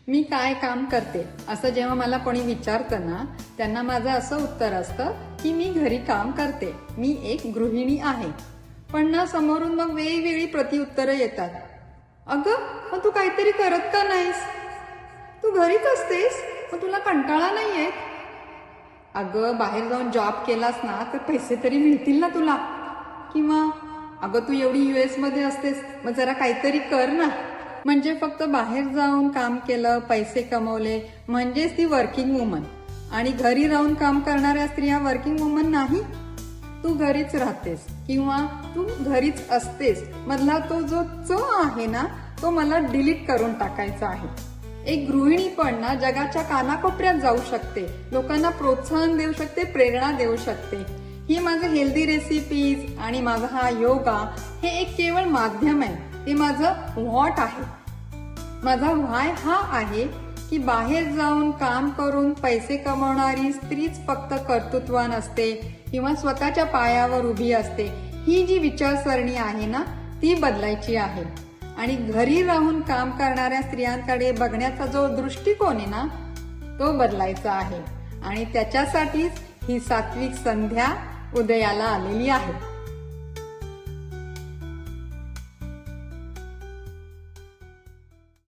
मी काय काम करते असं जेव्हा मला कोणी विचारतं ना, त्यांना माझं असं उत्तर असतं की मी घरी काम करते, मी एक गृहिणी आहे. पण ना समोरून मग वेगवेगळी प्रतिउत्तरं येतात. अगं, मग तू काहीतरी करत का नाहीस? तू घरीच असतेस, मग तुला कंटाळा नाही येत? अगं, बाहेर जाऊन जॉब केलास ना तर पैसे तरी मिळतील ना तुला. किंवा अगं, तू एवढी US मध्ये असतेस, मग जरा काहीतरी कर ना. म्हणजे फक्त बाहेर जाऊन काम केलं, पैसे कमवले म्हणजेच ती वर्किंग वुमन. आणि घरी राहून काम करणाऱ्या स्त्रिया वर्किंग वुमन नाही. तू घरीच राहतेस किंवा तू घरीच असतेस मधला तो जो च आहे ना, तो मला डिलीट करून टाकायचा आहे. एक गृहिणी पण ना जगाच्या कानाकोपऱ्यात जाऊ शकते, लोकांना प्रोत्साहन देऊ शकते, प्रेरणा देऊ शकते. ही माझं हेल्दी रेसिपीज आणि माझा हा योगा हे एक केवळ माध्यम आहे, ते माझं व्हॉट आहे. माझा व्हाय हा आहे की बाहेर जाऊन काम करून पैसे कमवणारी स्त्रीच फक्त कर्तृत्वान असते किंवा स्वतःच्या पायावर उभी असते. ही जी विचारसरणी आहे ना, ती बदलायची आहे. आणि घरी राहून काम करणाऱ्या स्त्रियांकडे बघण्याचा जो दृष्टिकोन आहे ना, तो बदलायचा आहे. आणि त्याच्यासाठीच ही सात्विक संध्या उदयाला आलेली आहे.